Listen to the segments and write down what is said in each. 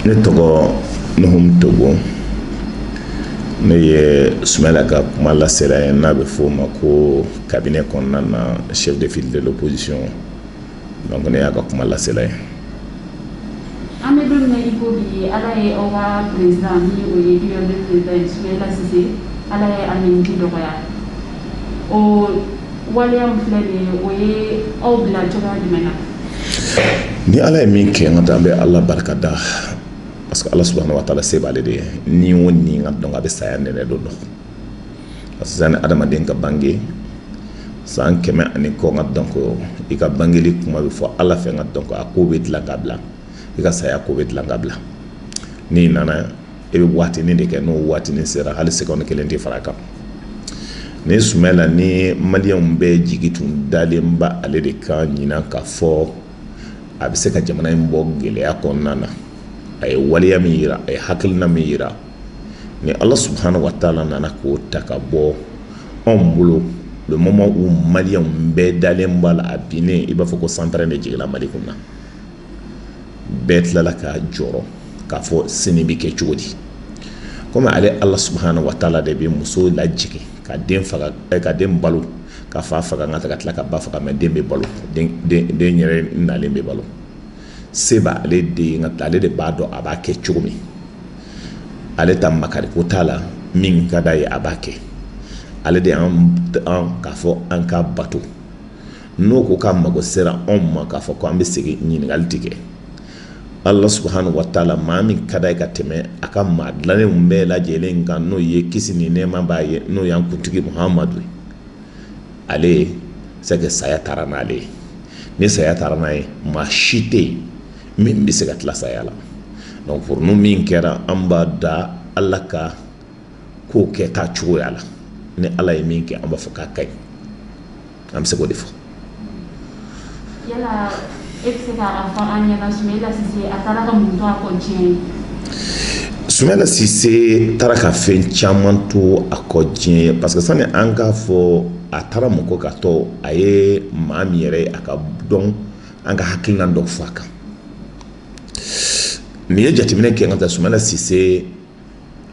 ne tɔgɔ Nuhum Togo ne ye Sumala ka kuma lasela ye n'a bɛ fɔ o ma ko cabinet kɔnɔna na chef de file de l'opposition donc ne y'a ka kuma lasela ye. An bɛ don min na i ko bi Ala ye aw ka président ni o ye duel président Sumala Sise Ala ye a miniji dɔgɔya o waleya min filɛ nin ye o ye aw bila cogoya jumɛn na? Ni Ala ye min kɛ n ka taa an bɛ Ala barika da parce que Ala subhanahu wa ta'ala se b'ale de ye ni o ni ka dɔn a bɛ saya nɛnɛ dɔ dɔn parce que ni adamaden ka bange san 100 ani kɔ ka dɔn ko i ka bangeli kuma bɛ fɔ Ala fɛ ka dɔn ko a ko bɛ dilan ka bila i ka saya ko bɛ dilan ka bila ni nana e bɛ waatinin de kɛ n'o waatinin sera hali seconde kelen tɛ fara kan ni Sumala ni maliyɛnw bɛɛ jigi tun dalen ba ale de kan ɲinan ka fɔ a bɛ se ka jamana in bɔ gɛlɛya kɔnɔna na a ye waleya min yira a ye hakilina min yira ni Ala subhanahu wa ta'ala nana k'o ta ka bɔ anw bolo le moment où maliyɛnw bɛɛ dalen b'a la a binnen i b'a fɔ ko sanpɛrɛn de jigila Mali kunna bɛɛ tilala ka jɔrɔ k'a fɔ sini bɛ kɛ cogo di comme ale Ala subhanahu wa ta'ala de bɛ muso lajigin ka den faga ka den balo ka fa faga ka tila ka ba faga mais den bɛ balo den yɛrɛ nalen bɛ balo se b'ale de nka ale de b'a dɔn a b'a kɛ cogo min ale ta makari ko t'a la min ka d'a ye a b'a kɛ ale de an k'a fɔ an ka bato n'o ko k'a mago sera anw ma k'a fɔ ko an bɛ segin ɲininkali tigɛ Allah subhanahu wa ta'ala maa min ka d'a ye ka tɛmɛ a ka maa dilanenw bɛɛ lajɛlen kan n'o ye kisi ni nɛɛma b'a ye n'o y'an kuntigi Muhamadu ye ale c'est que saya taara n'ale ye ni saya taara n'a ye maa si tɛ yen min bɛ se ka tila saya la donc pour nous min kɛra an b'a da Ala ka ko kɛta cogoya la ni Ala ye min kɛ an b'a fɔ k'a ka ɲi an bɛ se k'o de fɔ. Yala e bɛ se k'a fɔ an ɲɛna Sumala Sise a taara ka mun to a kɔ diɲɛ ye? Sumala Sise taara ka fɛn caman to a kɔ diɲɛ ye parce que sani an k'a fɔ a taara mun kɔ ka tɔ a ye maa min yɛrɛ ye a ka dɔn an ka hakilina dɔ fɔ a kan. N'i ye jateminɛ kɛ nka Sumala Sise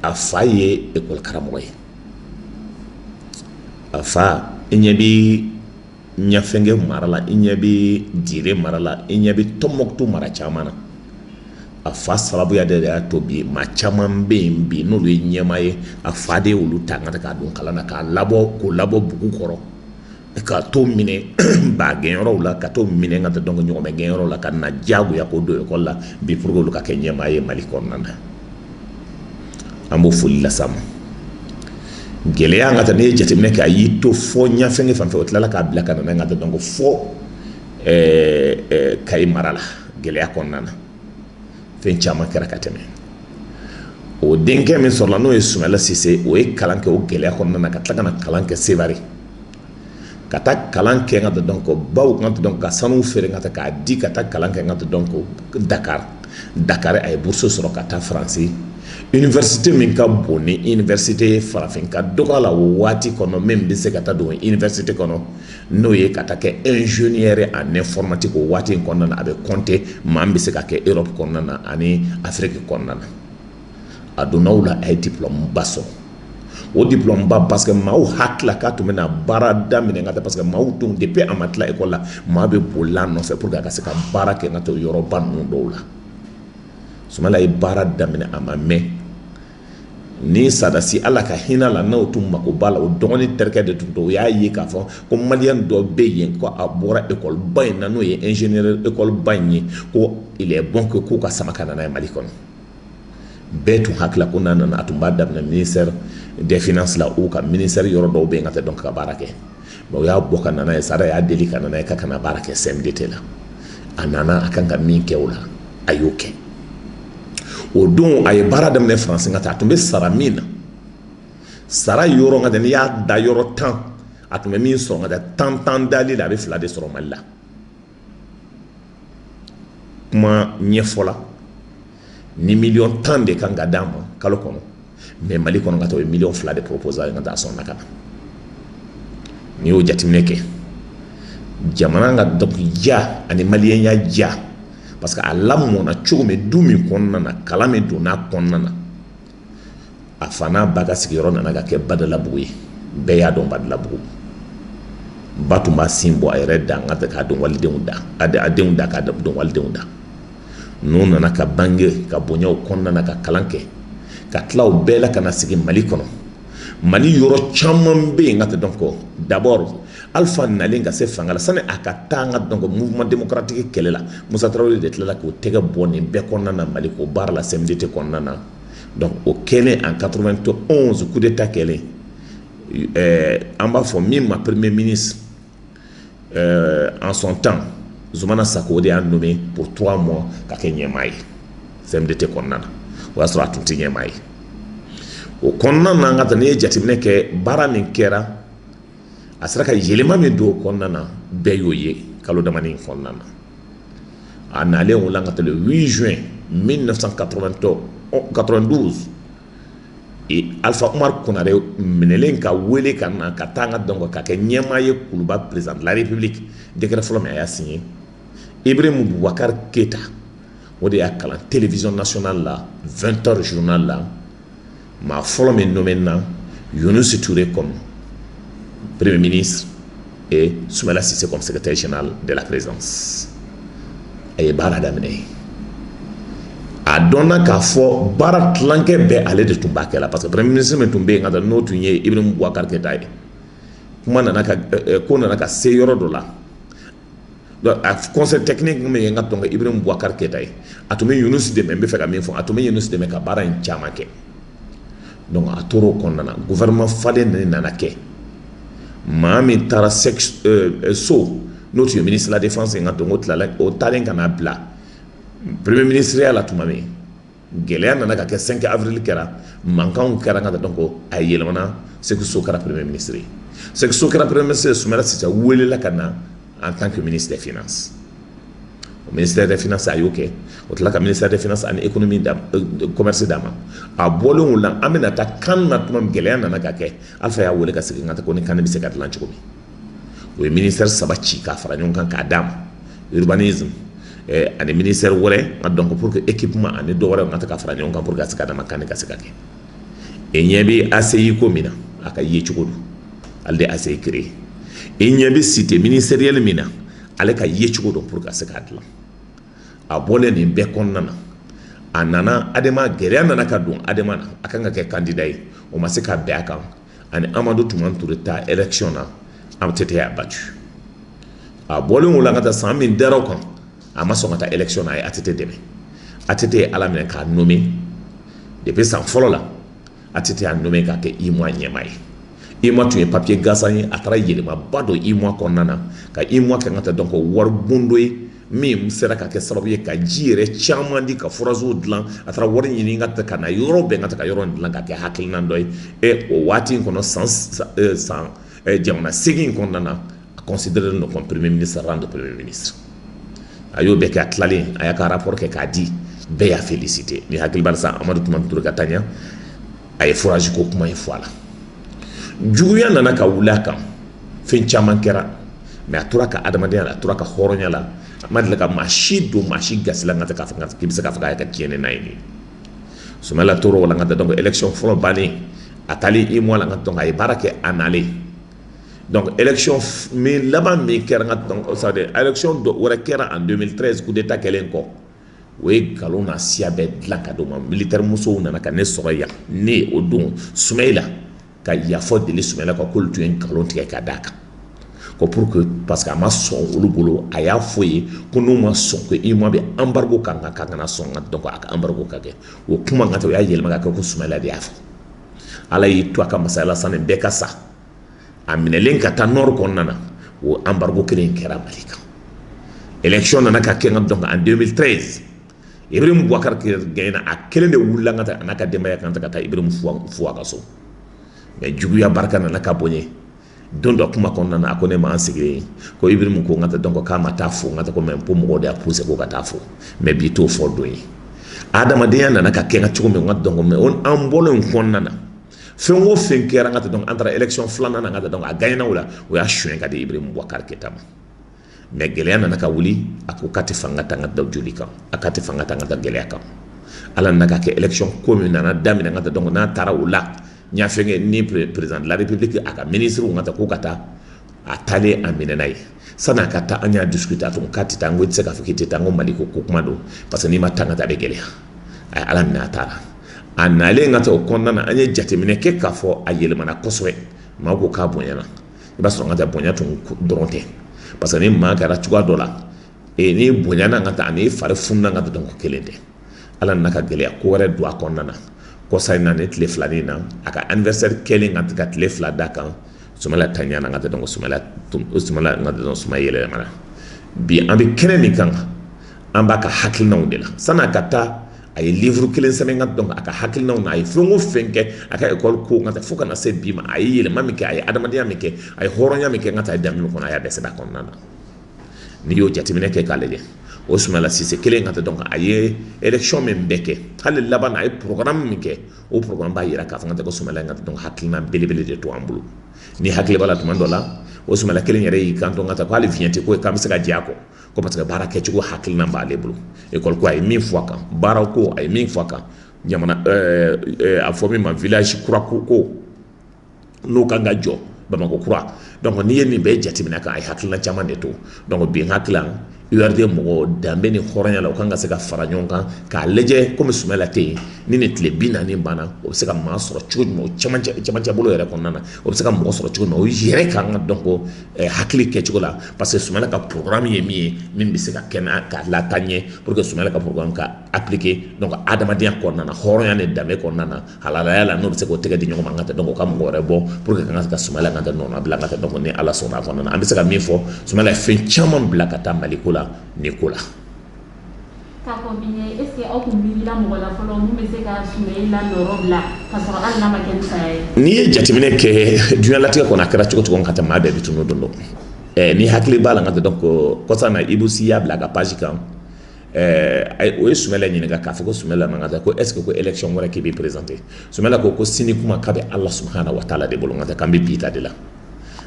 a fa ye école karamɔgɔ ye a fa i ɲɛ bɛ ɲɛfɛngɛ mara la i ɲɛ bɛ dire mara la i ɲɛ bɛ Tɔnbukutu mara caman na a fa sababuya de y'a to bi maa caman bɛ yen bi n'olu ye ɲɛmaa ye a fa de y'olu ta ka k'a don kalan na k'o labɔ bugu kɔrɔ ka to minɛ ba gɛnyɔrɔw la ka to minɛ ka dɔn ɲɔgɔnmɛ gɛnyɔrɔw la ka na diyagoya k'o don école la bi pour que olu ka kɛ ɲɛmaa ye Mali kɔnɔna na an b'o foli las'a ma gɛlɛya an ka taa n'i ye jateminɛ kɛ a y'i to fɔ ɲɛfɛngɛ fan fɛ o tilala k'a bila ka na ka dɔn ko fɔ Kayi mara la gɛlɛya kɔnɔna na fɛn caman kɛra ka tɛmɛ o denkɛ min sɔrɔla n'o ye Sumala Sise o ye kalan kɛ o gɛlɛya kɔnɔna na ka tila ka na kalan kɛ Sevare ka taa kalan kɛ ka dɔn ko baw ka dɔn ka sanu feere ka taa k'a di ka taa kalan kɛ ka dɔn ko Dakar a ye bourse sɔrɔ ka taa Faransi université min ka bon ni université farafin ka dɔgɔ la o waati kɔnɔ min bɛ se ka taa don université kɔnɔ n'o ye ka taa kɛ ingénieur en informatique o waati in kɔnɔna na a bɛ compter maa min bɛ se ka kɛ Europe kɔnɔna na ani Afrique kɔnɔna na a donna o la a ye diplôme ba sɔrɔ o diplôme ba parce que maaw hakila k'a tun bɛna baara daminɛ ka taa parce que maaw tun depuis a ma tila école la maa bɛ boli a nɔfɛ pour que a ka se ka baara kɛ ka to yɔrɔba ninnu dɔw la Sumala ye baara daminɛ a ma mɛn ni sadasi Ala ka hinɛ la n'o tun mako b'a la o dɔgɔnin terikɛ de tun don o y'a ye k'a fɔ ko maliyɛn dɔ bɛ yen ko a bɔra école ba in na n'o ye ingénieur école ba in ye ko il est bon que k'u ka sama ka na n'a ye Mali kɔnɔ bɛɛ tun hakila ko n'a nana a tun b'a daminɛ ministère des finances la ou ka ministère yɔrɔ dɔw bɛ yen ka tɛ dɔn ka baara kɛ mais o y'a bɔ ka na n'a ye Sara y'a deli ka na n'a ye k'a kana baara kɛ CMDT la a nana a kan ka min kɛ o la a y'o kɛ o don a ye baara daminɛ Faransi ka taa a tun bɛ sara min na sara yɔrɔ ka tɛ n'i y'a da yɔrɔ 10 a tun bɛ min sɔrɔ ka tɛ 10 dali la a bɛ 2 de sɔrɔ Mali la kuma ɲɛfɔla ni million 10 de kan ka d'a ma kalo kɔnɔ mais Mali kɔnɔ ka taa o ye million 2 de proposer ka taa sɔn na ka na n'i y'o jateminɛ kɛ jamana ka dɔnkili ja ani maliyɛnya ja parce que a lamɔna cogo min du min kɔnɔna na kalan min donna kɔnɔna na a fana ba ka sigiyɔrɔ nana ka kɛ Badalabugu ye bɛɛ y'a dɔn Badalabugu ba tun b'a sin bɔ a yɛrɛ da nka k'a dɔn walidenw da a denw da k'a dɔn walidenw da n'u nana ka bange ka bonyaw kɔnɔna na ka kalan kɛ ka tila o bɛɛ la ka na sigi Mali kɔnɔ Mali yɔrɔ caman bɛ yen nka tɛ dɔn ko d'abord Alpha nalen ka se fanga la sani a ka taa nka dɔn ko mouvement démocratique kɛlɛ la Musa Tarawele de tilala k'o tɛgɛ bɔ nin bɛɛ kɔnɔna na Mali k'o baara la CMDT kɔnɔna na donc o kɛlen en 91 coup d'état kɛlen an b'a fɔ min ma premier ministre en son temps Zoumana Sako de y'a nommé pour 3 mois ka kɛ ɲɛmaa ye CMDT kɔnɔna na o y'a sɔrɔ a tun tɛ ɲɛmaa ye o kɔnɔna na nka n'i ye jateminɛ kɛ baara min kɛra a sera ka yɛlɛma min don o kɔnɔna na bɛɛ y'o ye kalo damani in kɔnɔna na a nalen o la nka le 8 juin 1992 et Alpha Oumar Konaré minɛlen ka wele ka na ka taa nka dɔn ka kɛ ɲɛmaa ye kuluba président de la République décret fɔlɔ min a y'a signé Ibrahim Boubacar Keita o de y'a kalan télévision nationale la 20h journal la maa fɔlɔ min nommé na Younouss Touré comme premier ministre et Soumaïla Cissé comme secrétaire général de la présidence a ye baara daminɛ a dɔnna k'a fɔ baara tilankɛ bɛɛ ale de tun b'a kɛ la parce que premier ministre min tun bɛ yen nka n'o tun ye Ibrahim Boubacar Keita ye kuma nana ka ko nana ka se yɔrɔ dɔ la donc a conseil technique min ye nka dɔn ka Ibrahim Boubacar Keita ye a tun bɛ Younouss dɛmɛ n bɛ fɛ ka min fɔ a tun bɛ Younouss dɛmɛ ka baara in caman kɛ donc a tora o kɔnɔna na gouvernement falen de nana kɛ maa min taara so n'o tun ye ministre de la défense ye nka dɔn o tilala o taalen ka n'a bila premier ministre ya la tuma min gɛlɛya nana ka kɛ 5 avril kɛra mankanw kɛra nka dɔn ko a yɛlɛmana Sékou So kɛra premier ministre ye Sékou So kɛra premier ministre ye Soumaïla Cissé welela ka na en tant que ministre des finances o ministère des finances a y'o kɛ o tilala ka ministère des finances ani économie commerce d'a ma a bɔlen o la an bɛna taa kan na tuma min gɛlɛya nana ka kɛ Alpha y'a wele ka segin ka taa ko ni kan bɛ se ka dilan cogo min o ye ministère 3 ci k'a fara ɲɔgɔn kan k'a d'a ma urbanisme ani ministère wɛrɛ nka donc pour que équipement ani dɔ wɛrɛ nka ta ka fara ɲɔgɔn kan pour que a se ka d'a ma kan ka se ka kɛ e ɲɛ bɛ ACI ko min na a ka ye cogo don ale de ACI créé e ɲɛ bɛ cité ministérielle min na ale ka ye cogo don pour que a se k'a dilan a bɔlen nin bɛɛ kɔnɔna na a nana Adama gɛlɛya nana ka don Adama na a kan ka kɛ candidat ye o ma se ka bɛn a kan ani Amadou Toumani Touré ta élection na ATT a battu a bɔlen o la ka taa san min dara o kan a ma sɔn ka taa élection na a ye ATT dɛmɛ ATT ye Ala minɛ k'a nommé depuis san fɔlɔ la ATT a nommé k'a kɛ IMOA ɲɛmaa ye IMOA tun ye papier gansan ye a taara yɛlɛmaba don IMOA kɔnɔna na ka IMOA kɛ ka taa donc wari bondo ye min sera ka kɛ sababu ye ka ji yɛrɛ caman di ka forage dilan a taara wari ɲini ka ta ka na yɔrɔ bɛɛ ka ta ka yɔrɔ dilan ka kɛ hakilina dɔ ye o waati in kɔnɔ san jamana segin in kɔnɔna na a considéré non comme premier ministre rang de premier ministre a y'o bɛɛ kɛ a tilalen a y'a ka rapport kɛ k'a di bɛɛ y'a félicité ni hakili b'a la sa Amadou Toumani Touré ka taa ɲɛ a ye forage ko kuma in fɔ a la juguya nana ka wuli a kan fɛn caman kɛra mais a tora ka adamadenya la a tora ka hɔrɔnya la a ma deli ka maa si don maa si gasila nka tɛ k'a fɔ k'i bɛ se k'a fɔ k'a ye ka tiɲɛni n'a ye nin Soumaïla tora o la nka tɛ donc élection fɔlɔ bannen a taalen IMOA la nka donc a ye baara kɛ a nalen donc élection min laban min kɛra nka donc c'est-à-dire élection dɔ wɛrɛ kɛra en 2013 coup d'état kɛlen kɔ o ye nkalon n'a siya bɛɛ dilan ka d'o ma militaire musow nana ka ne sɔrɔ yan ne o don Soumaïla ka yafa deli Soumaïla ka k'olu tun ye nkalon tigɛ ka d'a kan ko pour que parce que a ma sɔn olu bolo a y'a fɔ ye ko n'u ma sɔn ko IMOA bɛ embargo kan k'a kana sɔn donc a ka embargo ka kɛ o kuma nka tɛ o y'a yɛlɛma ka kɛ ko Soumaïla de y'a fɔ Ala y'i to a ka masaya la sanni bɛɛ ka sa a minɛlen ka taa nord kɔnɔna na o embargo kelen kɛra Mali kan élection nana ka kɛ donc en 2013 Ibrahim Boubacar Keïta a kelen de wulila ka taa a n'a ka denbaya kan ka taa Ibrahim fo a ka so mais juguya barika nana ka bonya don dɔ kuma kɔnɔna na a ko ne ma an sigilen ko Ibrahim ko n ka taa donc k'a ma taa fo n ka taa ko mais ko mɔgɔw de y'a poussé ko ka taa fo mais bi t'o fɔ don ye adamadenya nana ka kɛ cogo min n ka donc mais an bɔlen kɔnɔna na fɛn o fɛn kɛra n ka taa donc an taara élection filanan na n ka taa donc a gagnera o la o y'a suɲɛ ka di Ibrahim Boubacar Keïta ma mais geleya nana ka wuli ako kati fanga tanga da joli kan akati fanga tanga da geleya kan ala naka ke election commune nana damina ngata donc na tara wula nya fenge ni président de la république aka ministre ngata ko kata atale aminenai sana kata anya discuter ton kati tango tseka fikite tango maliko ko kuma do parce que ni matanga ta be geleya ay ala na tara anale ngata o konnana anya jatemine ke ka fo ayele mana koswe mako ka bonyana ba so ngata bonya ton doronte parce que ni ma kara chugwa dola e ni bonyana ngata ni fare funna ngata donc kelende ala naka geleya ko wara do akonnana ko sayna net le flanina aka anniversaire kele ngata kat le flada kan sumala tanyana ngata donc sumala ngata donc sumayele mala bi ambi keneni kan amba ka hakilna undela sana kata ay livre kelen semaine ngata donc aka hakilna una ay fongo fenke aka école ko ngata foka na se bima ay yele mamike ay adamadiya mike ay horonya mike ngata dammi ko na ya bese da konnana ni yo jatimine ke kaleje o sumala sise kelen ngata donc ay élection men beke hal laban ay programme mike o programme ba yira ka ngata ko sumala ngata donc hakilna belebele de to ambulu ni hakile bala to mandola o sumala kelen yere yi kanto ngata ko ali viente ko kam se ga diako ko parce que bara ke ci ko hakilna ba lebulu école ko ay min fois kan bara ko ay min fois kan jamana a fomi ma village kura ko no kanga jo bamako kura donc ni yeni be jatimina ka ay hakilna chama de to donc bi hakila URD mo dambe ni khoranya la kanga se ka faranyonka ka leje comme sumela te ni ne tle bina ni bana o se ka masoro chugo mo chama bolo yere konnana o se ka mo soro chugo mo yere kan donc hakili ke chugo la parce que sumela ka programme yemi min bi se ka kena ka la tanye pour que sumela ka programme ka appliquer donc adamadiya konnana khoranya ne dambe konnana halala yala no se ko tege di nyoma ngata donc ka mo rebo pour que ngata sumela ngata no na bla ngata donc ni ala sona konnana ambe se ka mi fo sumela fe chama bla kata malikula Nicola. Kako biye est-ce que au kumila mo la folo mu be se ka sume la norob la kasoro alla ma ken sai ni jatimine ke duna latika ko nakara chuko chuko ngata ma be bituno dondo ni hakli bala ngata donc ko sana ibusi ya blaga page kan ay o sumela ni nga ka fako sumela ngata ko est-ce que ko élection wara ke be présenter sumela ko sini kuma kabe Allah subhanahu wa ta'ala de bolo ngata kambe bita de la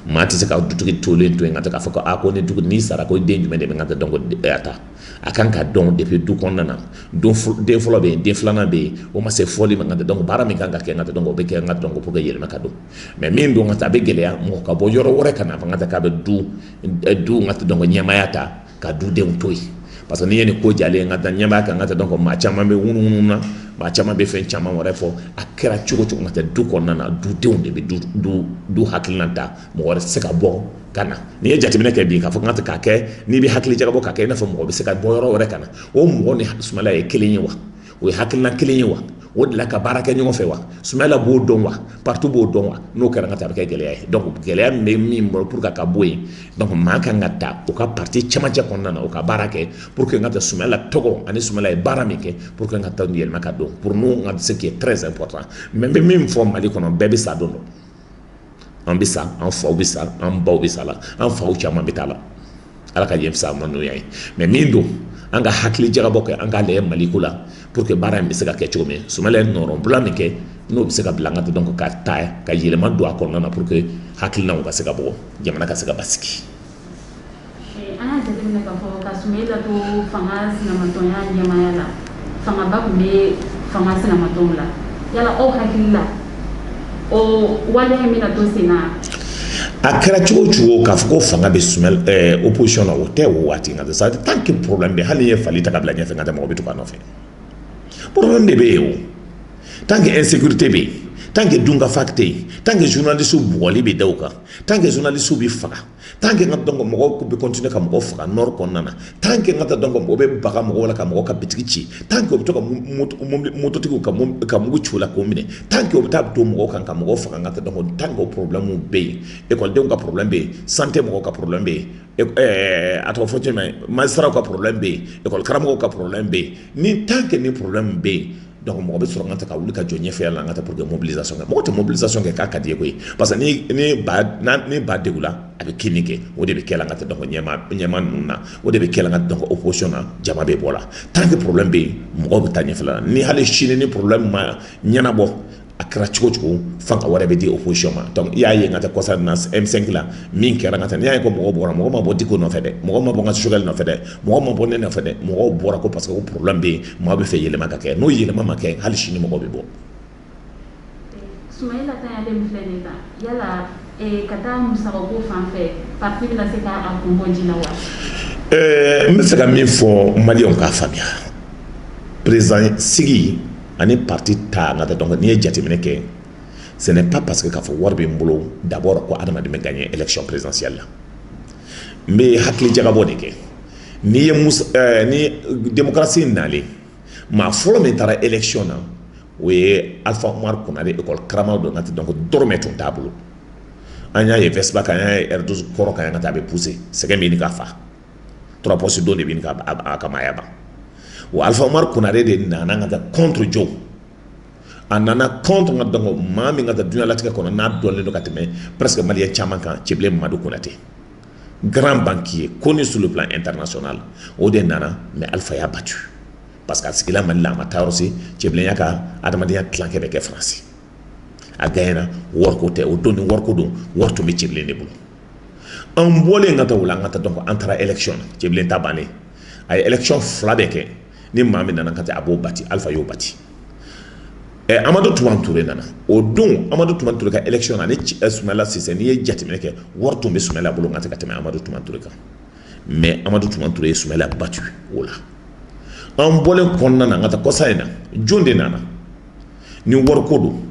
mati se ka dutuki tolen to ngata ka fako ako ne dugu ni sara ko denju mede ngata donc ata akan ka don depuis du konnana don de folo be de flana be o ma se foli ngata donc bara mi kan ka ke ngata donc be ke ngata donc pour que yele maka do mais min do ngata be geleya mo ka bo yoro wore kana ngata ka be du ngata donc nyamayata ka du de toy parce que ni yene ko jale ngata nyamba ka ngata donc ma chama be wununa ma chama be fen chama wore fo akera chugo ngata du konnana du de be du hakilanta mo wore se ka bo kana ni ye jatimine ke bi ka fo ngata ka ke ni bi hakili jaga bo ka ke na fo mo be se ka bo yoro wore kana o mo ni sumala e kelenyi wa o hakilna kelenyi wa o de la ka baraka nyongo fe wa sumala bo don wa partout bo don wa no kera ngata ke geleya donc geleya me mi mo pour ka boy donc ma ka ngata o ka parti chama ja konnana o ka barake pour que ngata sumala togo ani sumala e baramike pour que ngata ndiel maka do pour nous ngata ce qui est très important même fo mali kono bebe sa do an bisa an fa bisa an baw bisa la an fa chama bitala ala ka yem sa manu yayi mais mindo anga hakli jaga bokay anga le malikula pour que bara mi se ka ke chome sumale noro blame ke no bi se ka blanga donc ka ta ka yele man do akon na pour que hakli na ba se ka bo jamana ka se ka basiki ana de ne ka fo ka sumela to fanga na matonya nyama yala fanga ba be fanga na matonla yala o hakilla o wale mina to sina akara chuo ka foko fanga be sumel opposition o te o wati ngata sa tant que problème be hali ye fali ta kabla nya fanga mo bitu kana fe problème de be o tant que insécurité be tant que dunga fakte tant que journaliste boli be dawka tant que journaliste bi faga tant que ngata donc mo ko be continuer ka mo faga nord konnana tant que ngata donc mo be baga mo wala ka mo ka bitiki tant que to ka moto tiku ka mo chula ko mine tant que obta to mo kan ka mo faga ngata donc tant que problème be école de ka problème be santé mo ka problème be ato foti mais masra ka problème be école karamo ka problème be ni tant que ni problème be donc mo be sur ngata ka wuli ka jonye fe la ngata pour que mobilisation mo te mobilisation ke ka kadie koy parce que ni ba degula avec kinike o de be kela ngata donc nyama nuna o de be kela ngata donc opposition na jama be bola tant que problème be mo be tanye fe la ni hale chine ni problème ma nyana bo a kɛra cogo cogo fanga wɛrɛ bɛ di opposition ma donc i y'a ye n ka taa concernant M5 la min kɛra n ka taa n'i y'a ye ko mɔgɔw bɔra mɔgɔ ma bɔ Diko nɔfɛ dɛ mɔgɔ ma bɔ n ka Choguel nɔfɛ dɛ mɔgɔ ma bɔ ne nɔfɛ dɛ mɔgɔw bɔra ko parce que ko problème bɛ yen mɔgɔ bɛ fɛ yɛlɛma ka kɛ n'o yɛlɛma ma kɛ hali sini mɔgɔw bɛ bɔ. Soumaïla Tanyale min filɛ nin ta yala ka taa musakako fan fɛ parti bɛna se k'a kun bɔ ji la wa. n bɛ fɛ ka min fɔ maliyɛnw k'a faamuya président sigi ani parti ta n ka taa donc n'i ye jateminɛ kɛ ce n'est pas parce que k'a fɔ wari bɛ n bolo d'abord ko adamaden bɛ gagner élection présidentielle la n bɛ hakili jagabɔ de kɛ n'i ye ni démocratie nalen maa fɔlɔ min taara élection na o ye Alpha Umar Konare école karama dɔ n ka taa donc dɔrɔmɛ tun t'a bolo an y'a ye Vespa kan an y'a ye R12 kɔrɔ kan ka taa a bɛ pousser sɛgɛn bɛ ɲini k'a fa 3 postes dɔ de bɛ ɲini k'a ka maaya ban wa Alpha Umar Konare de nana ka taa contre Joe a nana contre n ka donc maa min ka taa dunuya latigɛ kɔnɔ n'a dɔnlen don ka tɛmɛ presque maliyɛn caman kan Cɛbilen Mamadu Konate grand banquier connu sur le plan international o de nana mais Alpha y'a battu parce que a sigila Mali la a ma taa yɔrɔ si Cɛbilenya ka adamadenya tilankɛ bɛ kɛ France a gagnera wariko tɛ o don ni wariko don wari tun bɛ Cɛbilen de bolo an bɔlen ka taa o la an ka taa donc an taara élection na Cɛbilen ta bannen a ye élection 2 bɛɛ kɛ ni maa min nana ka taa a b'o bati Alpha y'o bati Amadou Toumani Touré nana o don Amadou Toumani Touré ka élection na ni Soumaïla Cissé n'i ye jateminɛ kɛ wari tun bɛ Soumaïla bolo ka tɛmɛ Amadou Toumani Touré kan mais Amadou Toumani Touré ye Soumaïla battu o la an bɔlen kɔnɔna na n ka taa kɔsa in na jɔn de nana ni wariko don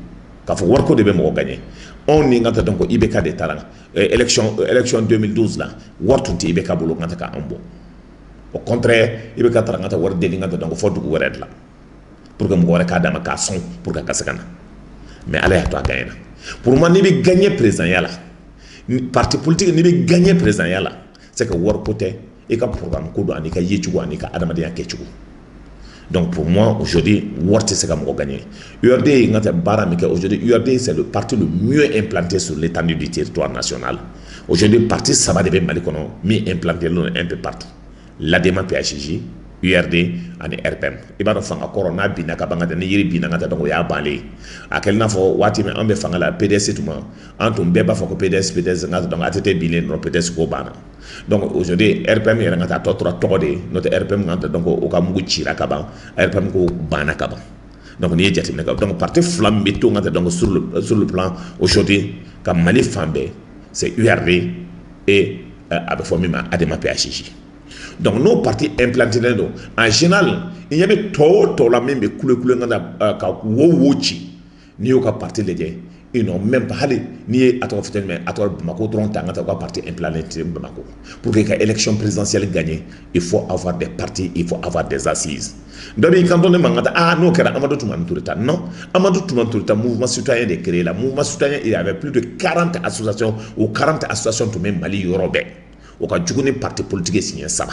k'a fɔ wariko de bɛ mɔgɔ gagner anw ni n ka taa donc IBK de taara élection 2012 la wari tun tɛ IBK bolo n ka taa k'an bɔ au contraire IBK taara n ka taa wari deli n ka taa donc fɔ dugu wɛrɛ de la pour que mɔgɔ wɛrɛ k'a d'a ma k'a sɔn pour que a ka se ka na mais Ala y'a to a gagner na pour moi n'i bɛ gagner présidentiya la parti politique n'i bɛ gagner présidentiya la c'est que wariko tɛ i ka programme ko don ani ka yecogo ani ka adamadenya kɛcogo. Donc pour moi aujourd'hui wari tɛ se ka mɔgɔ gagner URD n ka taa baara min kɛ aujourd'hui URD c'est le parti le mieux implanté sur l'étendue du territoire national aujourd'hui parti 3 de bɛ Mali kɔnɔ min implanté un peu partout l'ADEMA PAIGJ URD ani RPM i b'a dɔn fanga kɔrɔ n'a binna ka ban ka taa ni yiri binna ka taa donc o y'a bannen a kɛlen n'a fɔ waati min an bɛ fanga la PDS tuma an tun bɛɛ b'a fɔ ko PDS n ka taa donc ATT binnen dɔrɔn PDS k'o banna donc aujourd'hui RPM yɛrɛ ka taa tɔ tora tɔgɔ de ye n'o tɛ RPM ka taa donc o ka mugu cira ka ban RPM ko banna ka ban donc n'i ye jateminɛ kɛ donc parti 2 min bɛ to ka taa donc sur le plan aujourd'hui ka Mali fan bɛɛ c'est URD et a bɛ fɔ min ma ADEMA PAIGJ. Donc nos partis implantés là en général il y a des taux la même couleur ka wo ci ni yo ka parti lejɛ ils n'ont même pas allé ni à toi mais à toi Bamako dron tanga ta parti implanté Bamako pour que la élection présidentielle gagne il faut avoir des partis il faut avoir des assises donc quand on demande non que Amadou Toumani Touré non Amadou Toumani Touré mouvement citoyen de créé la mouvement citoyen il y avait plus de 40 associations ou 40 associations tout même Mali yorobé o ka jugu ni parti politique signé ça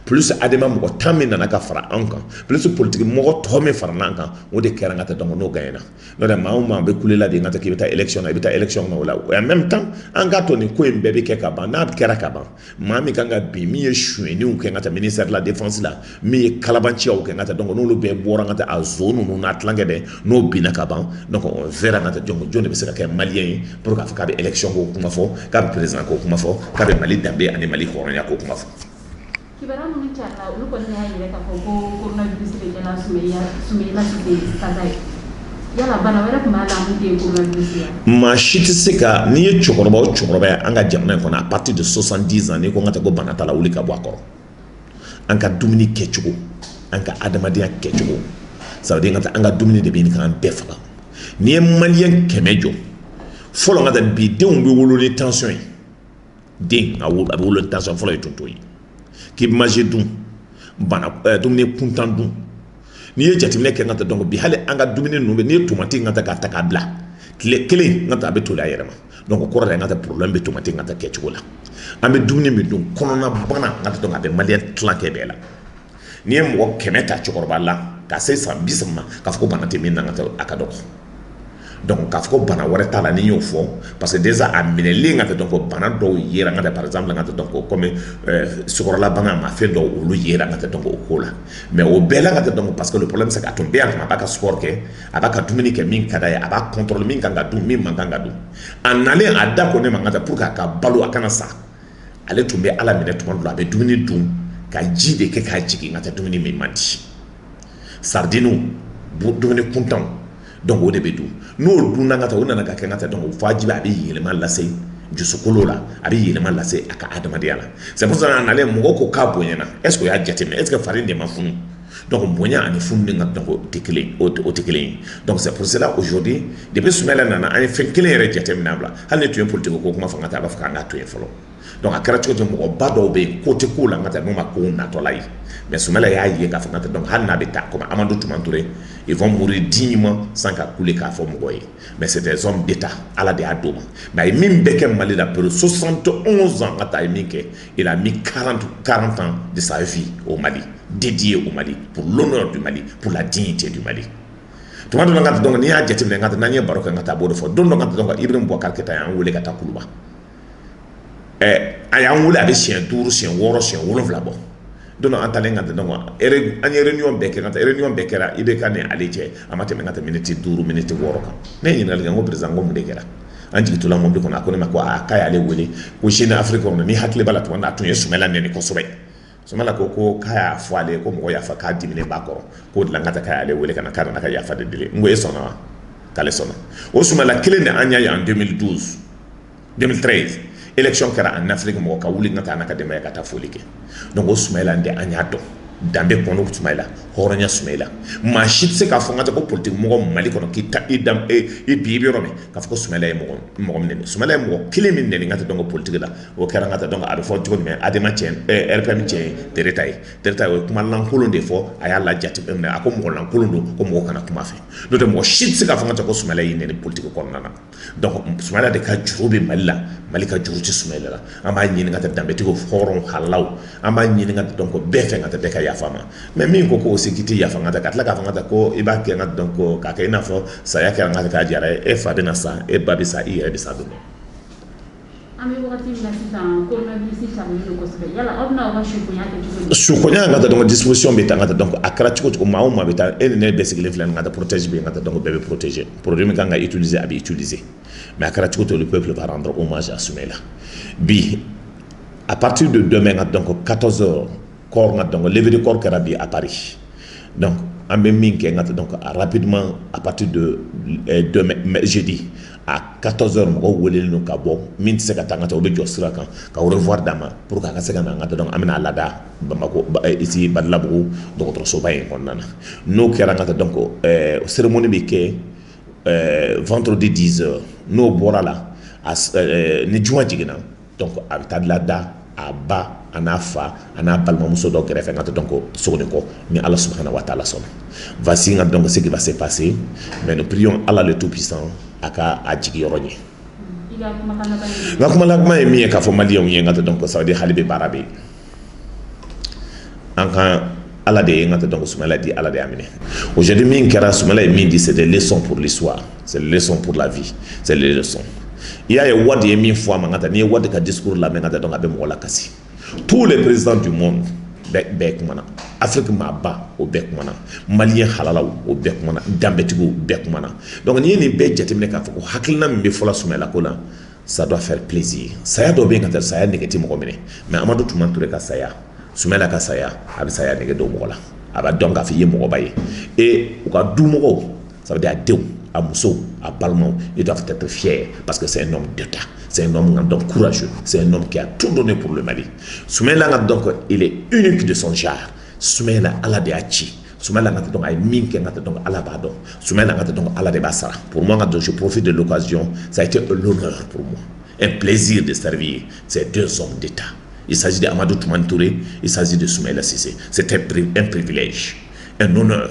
plus adema mɔgɔ 10 min nana ka fara an kan plus politique mɔgɔ tɔ min fara n'an kan o de kɛra n ka taa donc n'o gagnera n'o tɛ maa o maa bɛ kulela de n ka taa k'i bɛ taa élection na i bɛ taa élection na o la en même temps an k'a to nin ko in bɛɛ bɛ kɛ ka ban n'a kɛra ka ban maa min kan ka bin min ye suyɛniw kɛ n ka taa ministère de la défense la min ye kalabanciyaw kɛ n ka taa donc n'olu bɛɛ bɔra n ka taa a zone ninnu n'a tilankɛ dɛ n'o binna ka ban donc on verra n ka taa jɔn de bɛ se ka kɛ maliyɛn ye pour k'a fɔ k'a bɛ élection k'o kuma fɔ k'a bɛ président k'o kuma fɔ k'a bɛ Mali danbe ani Mali hɔrɔnya k'o kuma fɔ. Kibaruya minnu carila olu kɔni y'a yɛrɛ k'a fɔ ko coronavirus bɛ kɛla Soumaïla Cissé kasa ye yala bana wɛrɛ tun b'a la mun tɛ coronavirus ye. Maa si tɛ se ka n'i ye cɛkɔrɔba o cɛkɔrɔba ye an ka jamana in kɔnɔ à partir de 70 ans n'i ko n ka taa ko bana t'a la wuli ka bɔ a kɔrɔ an ka dumuni kɛcogo an ka adamadenya kɛcogo ça veut dire n ka taa an ka dumuni de bɛ ɲini k'an bɛɛ faga n'i ye maliyɛn 100 jɔ fɔlɔ n ka taa bi denw bɛ wolo ni tension ye den a bɛ wolo ni tension fɔlɔ ye tonton ye. Qui mange dun bana dumuni kuntan dun n'i ye jateminɛ kɛ n ka taa donc bi hali an ka dumuni ninnu bɛ n'i ye tomati n ka taa k'a ta k'a bila tile kelen n ka taa a bɛ toli a yɛrɛ ma donc o kɔrɔ de n ka taa problème bɛ tomati n ka taa kɛcogo la an bɛ dumuni min dun kɔnɔna bana n ka taa donc a bɛ maliyɛn tilankɛ bɛɛ la n'i ye mɔgɔ 100 ta cɛkɔrɔba la ka se san 30 ma k'a fɔ ko bana tɛ min na n ka taa a ka dɔgɔ donc k'a fɔ bana wɛrɛ t'a la ni y'o fɔ parce que déjà a minɛlen ka tɛ donc bana dɔw yera ka tɛ par exemple ka tɛ donc comme sukɔrɔla bana ma fɛn dɔw olu yera ka tɛ donc o ko la mais o bɛɛ la ka tɛ donc parce que le problème c'est que a tun bɛ yan a b'a ka sport kɛ a b'a ka dumuni kɛ min ka d'a ye a b'a contrôle min kan ka dun min man kan ka dun a nalen a da ko ne man kan tɛ pour que a ka balo a kana sa ale tun bɛ ala minɛ tuma dɔ la a bɛ dumuni dun ka ji de kɛ k'a jigin ka tɛ dumuni min man di sardine dumuni kuntanw donc o de bɛ dun n'o dunna ka taa o nana ka kɛ ka taa donc o fajibi a bɛ yɛlɛma lase dusukolo la a bɛ yɛlɛma lase a ka adamadenya la c'est pour ça nalen mɔgɔ ko k'a bonyana est ce que o y'a jateminɛ est ce que fari de ma funu donc bonya ani funu de ka donc o tɛ kelen o tɛ kelen ye donc c'est pour cela aujourd'hui depuis Soumaïla nana an ye fɛn kelen yɛrɛ jateminɛ a bila hali ni tun ye politique ko kuma fɔ ka taa a b'a fɔ k'an k'a to yen fɔlɔ donc a kɛra cogo cogo mɔgɔba dɔw bɛ yen ko tɛ ko la ka taa n'o ma ko natɔla ye mais Soumaïla y'a ye k'a fɔ ka taa donc hali n'a bɛ taa comme Amadou Toumani ils vont mourir dignement sans qu'à couler k'a fɔ mɔgɔ ye mais c'est des hommes d'état ala de y'a d'o ma mais a ye min bɛɛ kɛ Mali la plus 71 ans ka taa a ye min kɛ il a mis 40 ans de sa vie au Mali dédié au Mali pour l'honneur du Mali pour la dignité du Mali tuma dɔ la ka taa donc n'i y'a jateminɛ ka taa n'an ye baro kɛ ka taa a b'o de fɔ don dɔ ka taa donc Ibrahim Boubacar Keïta y'an wele ka taa Kuluba a y'an wele a bɛ siɲɛ 5 siɲɛ 6 siɲɛ 7 bɔ don dɔ an taalen ka taa donc an ye réunion bɛɛ kɛ ka taa réunion bɛɛ kɛra IBK ni ale cɛ a ma tɛmɛ ka taa minute 5 minute 6 kan ne ye ɲininkali kɛ n ko président ko mun de kɛra an jigintɔla mobili kɔnɔ a ko ne ma ko k'a y'ale wele ko Jeune Afrique kɔnɔ ni hakili b'a la tuma min na a tun ye Soumaïla nɛni kosɛbɛ Soumaïla ko k'a y'a fɔ ale ko mɔgɔ yafa k'a diminen b'a kɔrɔ k'o de la n ka taa k'a y'ale wele ka na k'a nana ka yafa de deli n ko e sɔnna wa k'ale sɔnna o Soumaïla kelen de an y'a ye en 2013 élection kɛra en Afrique mɔgɔ ka wuli ka taa an ka denbaya ka taa foli kɛ donc o Soumaïla de an y'a dɔn danbe kɔnɔ Soumaïla hɔrɔnya Soumaïla maa si tɛ se k'a fɔ n ka taa ko politique mɔgɔ Mali kɔnɔ k'i ta i bi i bɛ yɔrɔ min k'a fɔ ko Soumaïla ye mɔgɔ min nɛni Soumaïla ye mɔgɔ kelen min nɛni n ka taa donc politique la o kɛra n ka taa donc a bɛ fɔ cogo jumɛn Adama cɛ RPM cɛ ye Tereta ye o ye kuma lankolon de fɔ a y'a lajateminɛ a ko mɔgɔ lankolon don ko mɔgɔ kana kuma fɛ n'o tɛ mɔgɔ si tɛ se k'a fɔ n ka taa ko Soumaïla y'i nɛni politique kɔnɔna na donc Soumaïla de ka juru bɛ Mali la Mali ka juru tɛ Soumaïla la an b'a ɲini ka taa danbetigiw hɔrɔn halalaw an b'a ɲini ka taa donc bɛɛ fɛ ka taa bɛɛ ka yafa ma mais min ko o se k'i tɛ yafa ka taa ka tila k'a fɔ ka taa ko i b'a kɛ n ka donc k'a kɛ i n'a fɔ saya kɛra n ka k'a diyara ye e fa bɛ na sa e ba bɛ sa i yɛrɛ bɛ sa don an bɛ wagati min na sisan coronavirus carilen don kosɛbɛ yala aw bɛna aw ka sukonya kɛ cogo di sukonya ka taa donc disposition bɛ taa n ka taa donc a kɛra cogo cogo maa o maa bɛ taa e ni ne bɛɛ sigilen filɛ nin ka taa protège bɛ yen ka taa donc bɛɛ bɛ protéger produit min kan ka utiliser a bɛ utiliser mais a kɛra cogo cogo le peuple va rendre hommage à Soumaïla bi à partir de demain ka donc 14h corps nga donc lever de corps kɛra bi à Paris donc an bɛ min kɛ n ka taa donc rapidement à partir de demain jeudi à 14h mɔgɔw welelen don ka bɔ min tɛ se ka taa n ka taa o bɛ jɔ sira kan ka au revoir d'a ma pour que a ka se ka na n ka taa donc an bɛna a lada Bamako ici Badalabugu dɔgɔtɔrɔsoba in kɔnɔna na n'o kɛra n ka taa donc cérémonie bɛ kɛ vendredi 10h n'o bɔra la ni juma jiginna donc a bɛ taa lada a ba a n'a fa a n'a balimamuso dɔ kɛrɛfɛ n ka taa donc Sogoni kɔ ni Ala subhanahu wa taala sɔnna voici n ka donc ce qui va se passer mais nous prions Allah le tout puissant a ka a jigi yɔrɔ ɲɛ n ka kuma laban ye min ye k'a fɔ maliyɛnw ye n ka taa donc ça veut dire hali bɛ baara bɛ yen an ka Ala de ye n ka taa donc Soumaïla di Ala de y'a minɛ aujourd'hui min kɛra Soumaïla ye min di c'est des leçons pour l'histoire c'est des leçons pour la vie c'est des leçons i y'a ye Wade ye min fɔ a ma n ka taa n'i ye Wade ka discours lamɛn n ka taa donc a bɛ mɔgɔ lakasi tous les présidents du monde bɛɛ kumana Afrique maaba o bɛɛ kumana maliyɛn halalaw o bɛɛ kumana danbɛtigiw bɛɛ kumana donc n'i ye nin bɛɛ jateminɛ k'a fɔ ko hakilina min bɛ fɔla Soumaïla ko la ça doit faire plaisir saya dɔ bɛ yen ka taa saya nege tɛ mɔgɔ minɛ mais Amadou Toumani ka saya Soumaïla ka saya a bɛ saya nege dɔw mɔgɔ la a b'a dɔn k'a fɔ i ye mɔgɔba ye et u ka du mɔgɔw ça veut dire a denw a musow a balimaw ils doivent être fiers parce que c'est un homme d'État c'est un homme donc courageux c'est un homme qui a tout donné pour le Mali Soumaïla donc il est unique de son genre Soumaïla Ala de y'a ci Soumaïla donc a ye min kɛ n ka taa donc Ala b'a dɔn Soumaïla donc Ala de b'a sara pour moi donc je profite de l'occasion ça a été l'honneur pour moi un plaisir de servir ces deux hommes d'État il s'agit de Amadou Toumani Touré il s'agit de Soumaïla Cissé c'est un privilège un honneur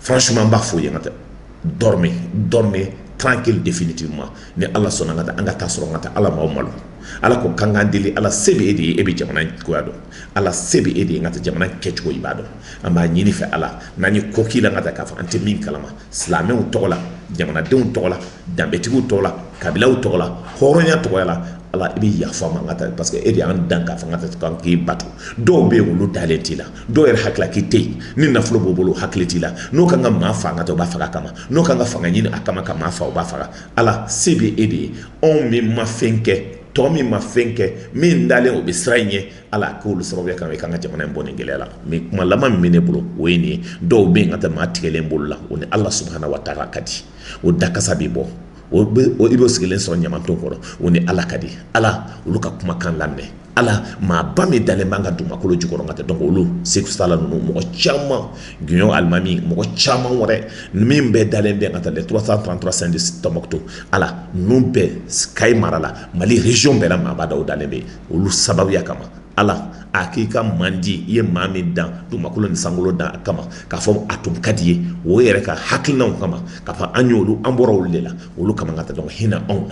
franchement n b'a fɔ ye n ka taa dormez tranquille définitivement ni Ala sɔnna n ka taa an ka taa sɔrɔ n ka taa Ala m'aw malo ala ko kangandili ala sebe edi e be jamana ko ado ala sebe edi ngata jamana kecho ibado amba nyini fe ala nani kokila ngata ka fa ante min kalama islame u tola jamana de un tola dambetigu tola kabila u tola horonya tola ala ibi ya fama ngata parce que edi an danka fa ngata kan ki batu do be wulu talenti la do er hakla ki te ni na flo bobolo hakleti la no kanga ma fa ngata ba fa kama no kanga fa ngini akama kama fa ba fa ala sebe edi on mi ma fenke Tommy ma fenke min dalen o be sranye ala ko lu sababu kan e kan jamana mboni ngelela mi kuma lama mine bulo weni do be ngata ma tikele mbolla on Allah subhanahu wa ta'ala kadi o dakasa bi bo o ibo sigelen so nyama to ko on Allah kadi ala uluka kuma kan lamne ala ma ba mi dalen banga duma ko lo jukoro ngata donc olu seku sala no mo chama gunyo almami mo chama wore min be dalen be ngata le 333 syndic tomokto ala numbe sky marala mali region be la ma ba da dalen be olu sababu ya kama ala akika mandi ye mami dan duma ko ni sangolo dan kama ka fo atum kadiye wo yere ka hakilna kama ka fa anyolu amboro lela olu kama ngata donc hina on